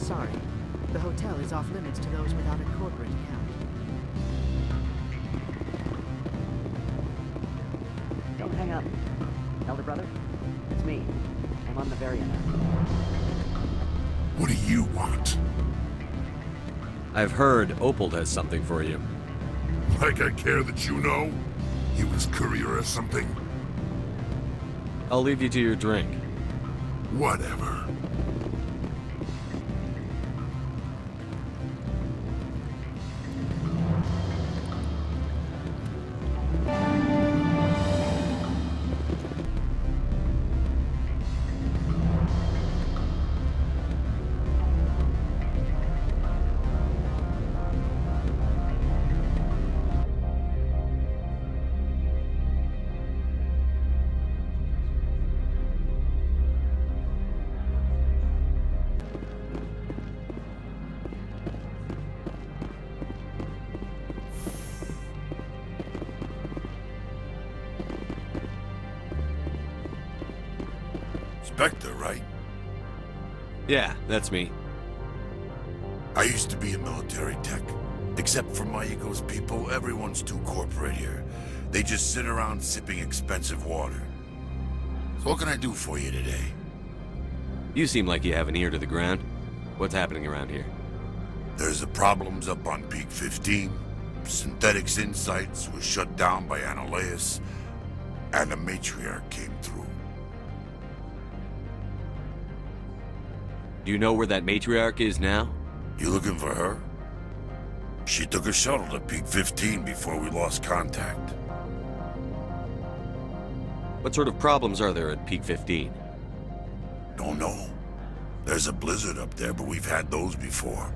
Sorry. The hotel is off limits to those without a corporate account. Don't hang up. Elder brother? It's me. I'm on the Varian now. What do you want? I've heard Opal has something for you. Like I care that you know? You his courier or something? I'll leave you to your drink. Whatever. Spectre, right? Yeah, that's me. I used to be a military tech. Except for my ego's people, everyone's too corporate here. They just sit around sipping expensive water. So what can I do for you today? You seem like you have an ear to the ground. What's happening around here? There's the problems up on Peak 15. Synthetics Insights was shut down by Analeus, and the Matriarch came through. Do you know where that matriarch is now? You looking for her? She took a shuttle to Peak 15 before we lost contact. What sort of problems are there at Peak 15? Don't know. There's a blizzard up there, but we've had those before.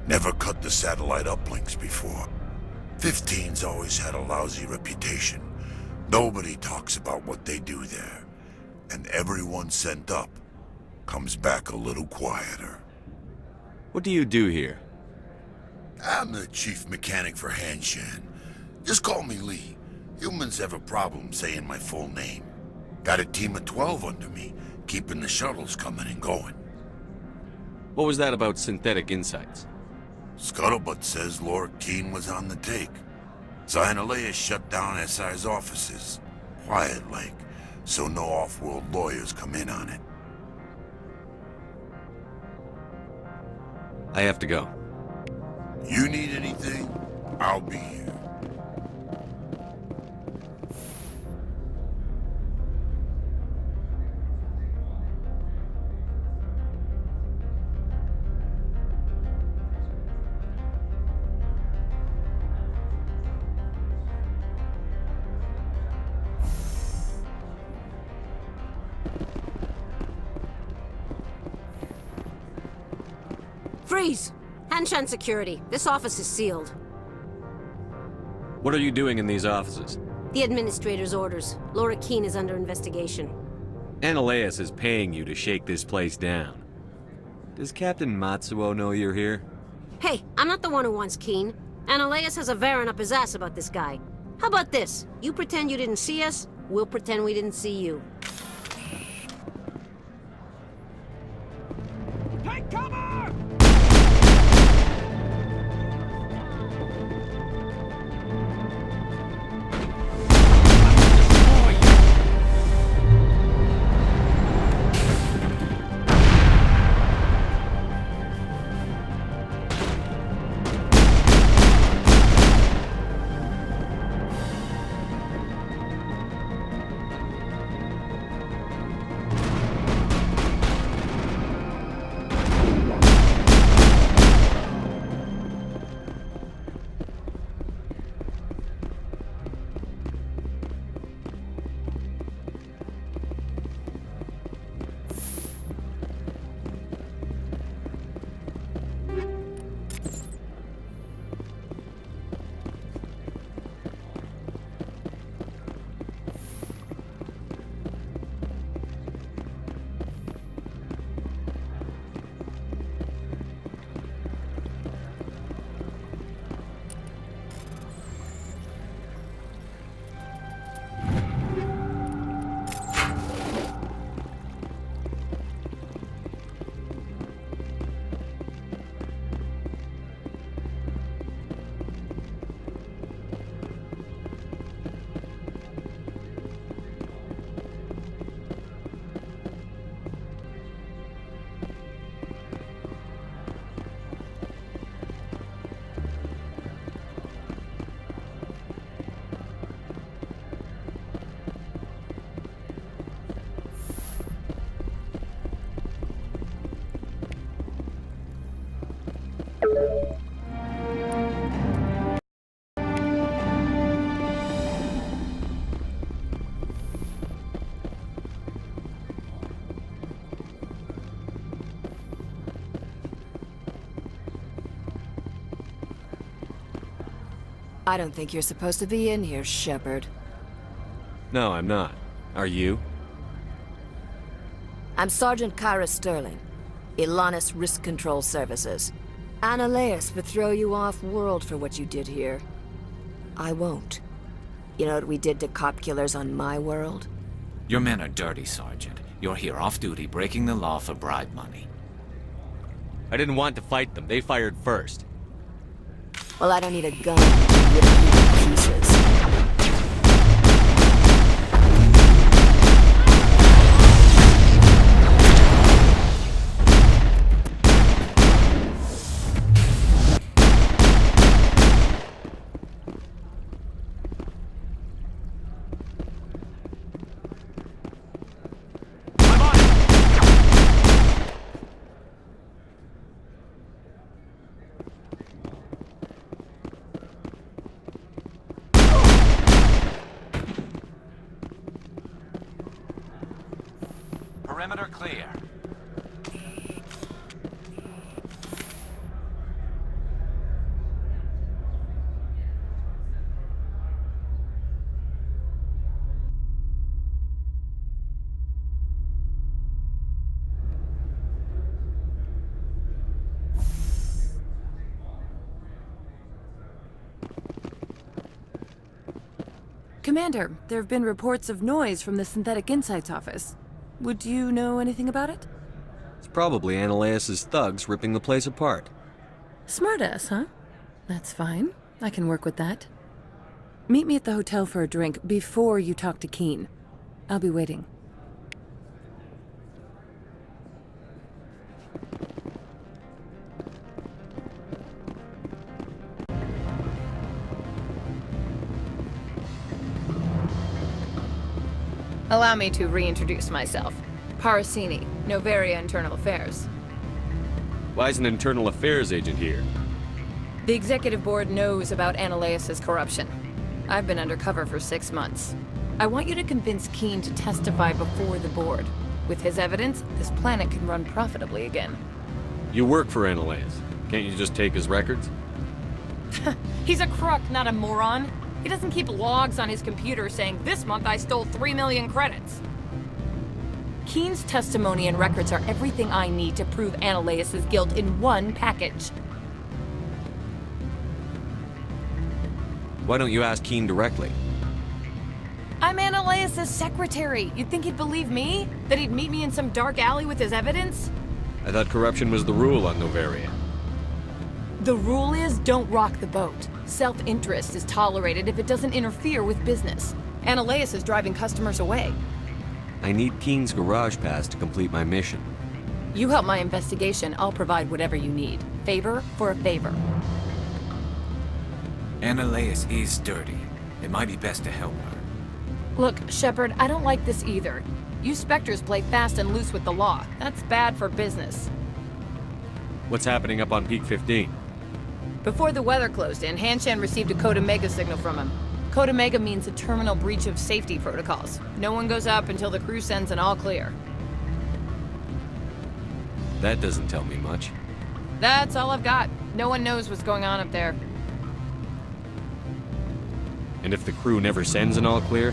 Never cut the satellite uplinks before. 15's always had a lousy reputation. Nobody talks about what they do there. And everyone sent up comes back a little quieter. What do you do here? I'm the chief mechanic for Hanshan. Just call me Lee. Humans have a problem saying my full name. Got a team of 12 under me, keeping the shuttles coming and going. What was that about Synthetic Insights? Scuttlebutt says Laura Keene was on the take. Analeus shut down SI's offices. Quiet like, so no off-world lawyers come in on it. I have to go. You need anything, I'll be here. Freeze! Hanshan Security. This office is sealed. What are you doing in these offices? The administrator's orders. Laura Keene is under investigation. Analeus is paying you to shake this place down. Does Captain Matsuo know you're here? Hey, I'm not the one who wants Keene. Analeus has a Varen up his ass about this guy. How about this? You pretend you didn't see us, we'll pretend we didn't see you. Take cover! I don't think you're supposed to be in here, Shepard. No, I'm not. Are you? I'm Sergeant Kyra Sterling, Ilanis Risk Control Services. Ananias would throw you off-world for what you did here. I won't. You know what we did to cop killers on my world? Your men are dirty, Sergeant. You're here off-duty, breaking the law for bribe money. I didn't want to fight them. They fired first. Well, I don't need a gun to rip you to pieces. Perimeter clear. Commander, there have been reports of noise from the Synthetic Insights office. Would you know anything about it? It's probably Ananias' thugs ripping the place apart. Smartass, huh? That's fine. I can work with that. Meet me at the hotel for a drink before you talk to Keen. I'll be waiting. Allow me to reintroduce myself. Parasini, Noveria Internal Affairs. Why is an internal affairs agent here? The executive board knows about Ananias' corruption. I've been undercover for 6 months. I want you to convince Keen to testify before the board. With his evidence, this planet can run profitably again. You work for Ananias. Can't you just take his records? He's a crook, not a moron. He doesn't keep logs on his computer saying, "This month I stole 3 million credits." Keen's testimony and records are everything I need to prove Ananias' guilt in one package. Why don't you ask Keen directly? I'm Ananias' secretary. You'd think he'd believe me? That he'd meet me in some dark alley with his evidence? I thought corruption was the rule on Noveria. The rule is, don't rock the boat. Self-interest is tolerated if it doesn't interfere with business. Ananias is driving customers away. I need Keen's garage pass to complete my mission. You help my investigation, I'll provide whatever you need. Favor for a favor. Ananias is dirty. It might be best to help her. Look, Shepard, I don't like this either. You Spectres play fast and loose with the law. That's bad for business. What's happening up on Peak 15? Before the weather closed in, Hanshan received a Code Omega signal from him. Code Omega means a terminal breach of safety protocols. No one goes up until the crew sends an all clear. That doesn't tell me much. That's all I've got. No one knows what's going on up there. And if the crew never sends an all clear?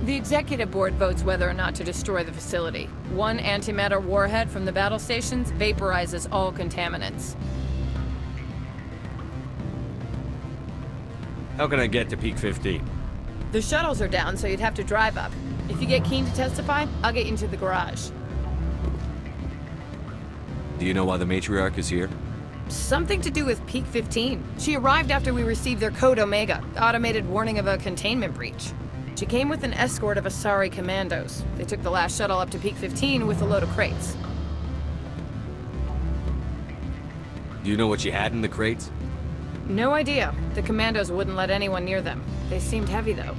The executive board votes whether or not to destroy the facility. One antimatter warhead from the battle stations vaporizes all contaminants. How can I get to Peak 15? The shuttles are down, so you'd have to drive up. If you get Keen to testify, I'll get you into the garage. Do you know why the matriarch is here? Something to do with Peak 15. She arrived after we received their Code Omega, automated warning of a containment breach. She came with an escort of Asari commandos. They took the last shuttle up to Peak 15 with a load of crates. Do you know what she had in the crates? No idea. The commandos wouldn't let anyone near them. They seemed heavy, though.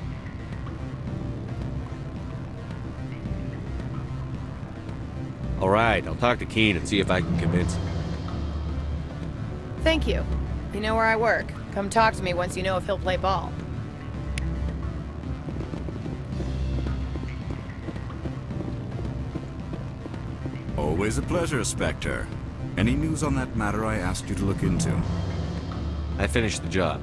All right, I'll talk to Keen and see if I can convince him. Thank you. You know where I work. Come talk to me once you know if he'll play ball. Always a pleasure, Spectre. Any news on that matter I asked you to look into? I finished the job,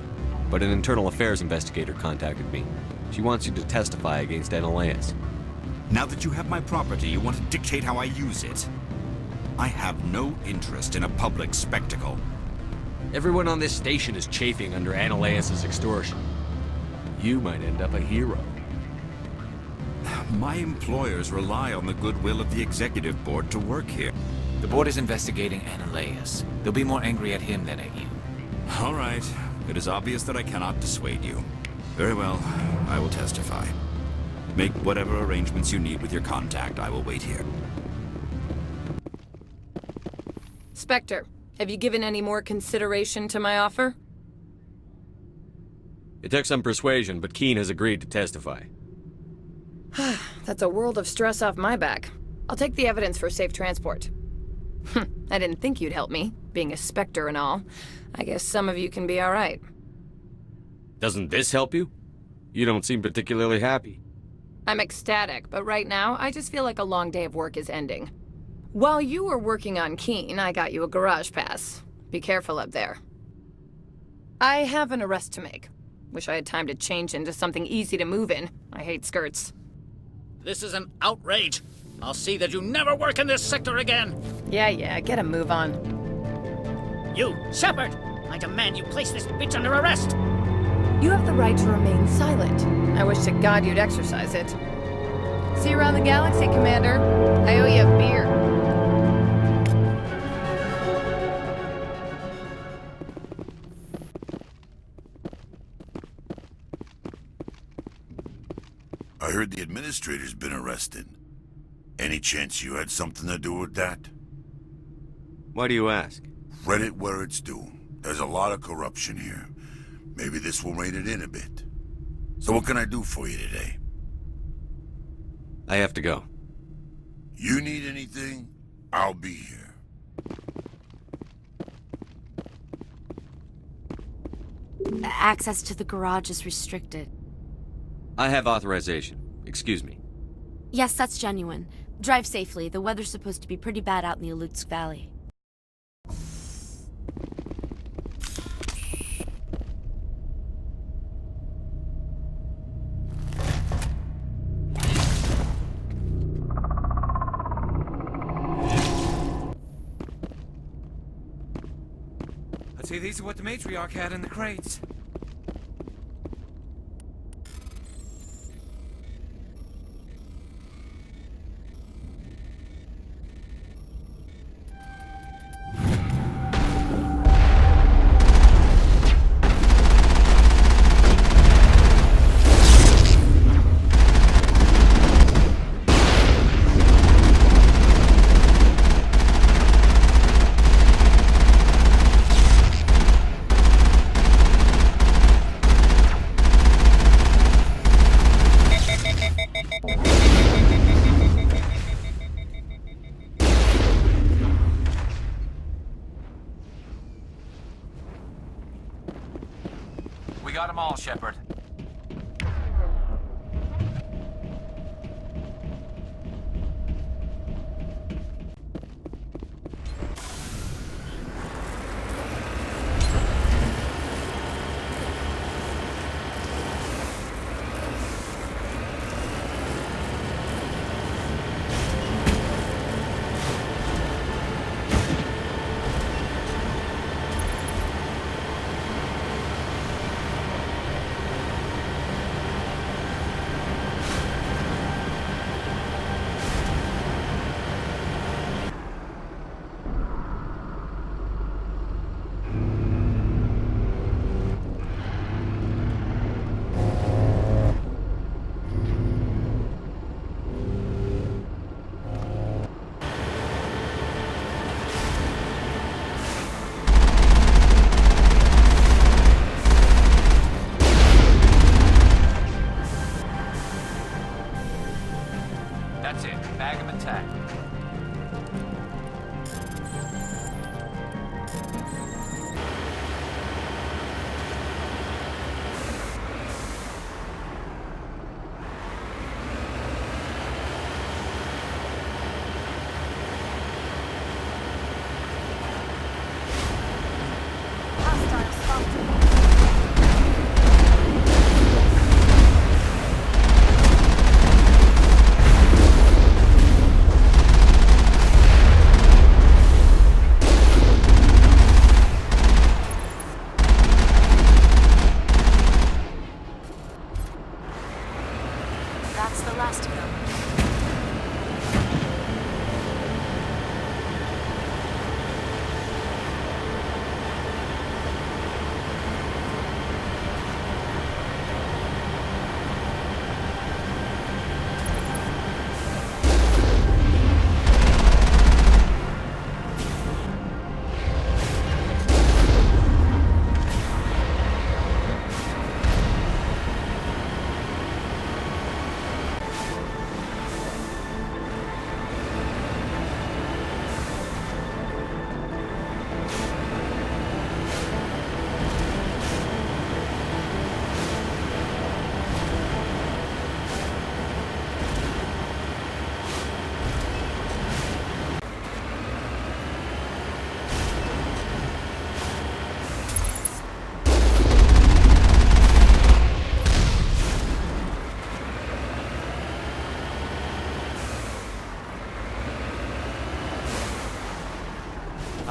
but an internal affairs investigator contacted me. She wants you to testify against Ananias. Now that you have my property, you want to dictate how I use it? I have no interest in a public spectacle. Everyone on this station is chafing under Ananias' extortion. You might end up a hero. My employers rely on the goodwill of the executive board to work here. The board is investigating Ananias. They'll be more angry at him than at you. All right. It is obvious that I cannot dissuade you. Very well. I will testify. Make whatever arrangements you need with your contact. I will wait here. Spectre, have you given any more consideration to my offer? It took some persuasion, but Keene has agreed to testify. That's a world of stress off my back. I'll take the evidence for safe transport. I didn't think you'd help me, being a Spectre and all. I guess some of you can be alright. Doesn't this help you? You don't seem particularly happy. I'm ecstatic, but right now, I just feel like a long day of work is ending. While you were working on Keene, I got you a garage pass. Be careful up there. I have an arrest to make. Wish I had time to change into something easy to move in. I hate skirts. This is an outrage. I'll see that you never work in this sector again. Yeah, get a move on. You, Shepard! I demand you place this bitch under arrest! You have the right to remain silent. I wish to God you'd exercise it. See you around the galaxy, Commander. I owe you a beer. I heard the administrator's been arrested. Any chance you had something to do with that? Why do you ask? Credit where it's due. There's a lot of corruption here. Maybe this will rein it in a bit. So what can I do for you today? I have to go. You need anything? I'll be here. Access to the garage is restricted. I have authorization. Excuse me. Yes, that's genuine. Drive safely. The weather's supposed to be pretty bad out in the Alutsk Valley. I'd say these are what the matriarch had in the crates. We got them all, Shepard.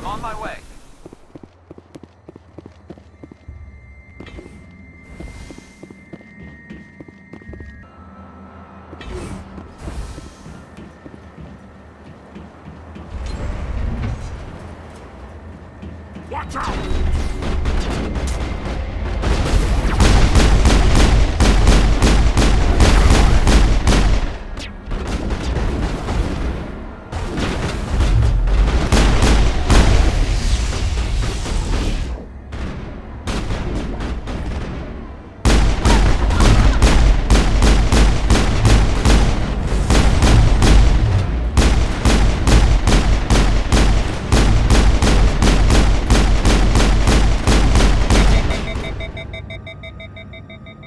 I'm on my way. Watch out!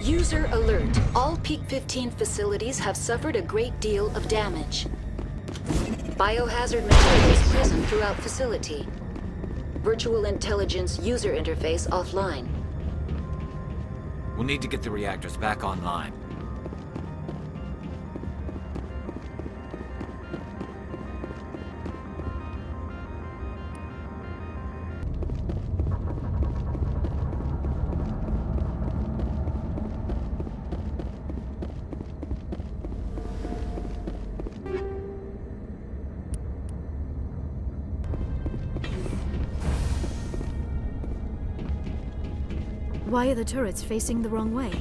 User alert. All Peak 15 facilities have suffered a great deal of damage. Biohazard materials present throughout facility. Virtual intelligence user interface offline. We'll need to get the reactors back online. Why are the turrets facing the wrong way?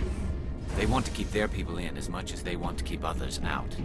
They want to keep their people in as much as they want to keep others out.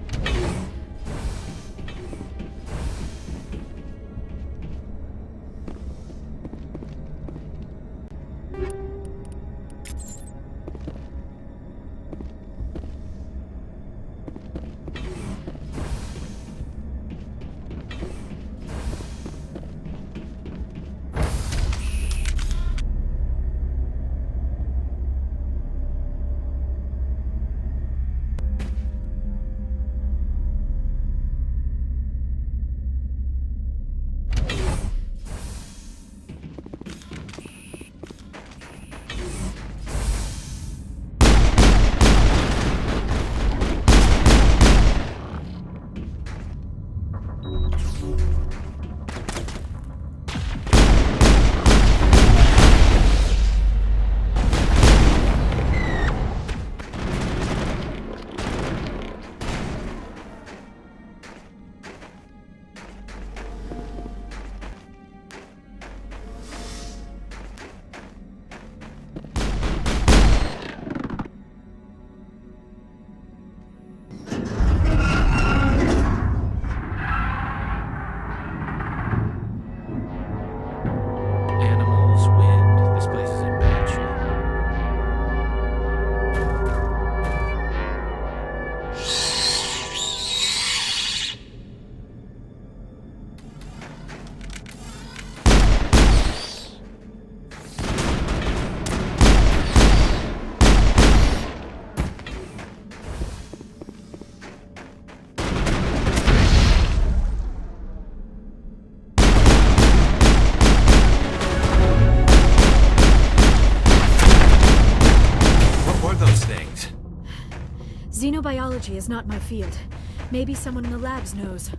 Xenobiology is not my field. Maybe someone in the labs knows.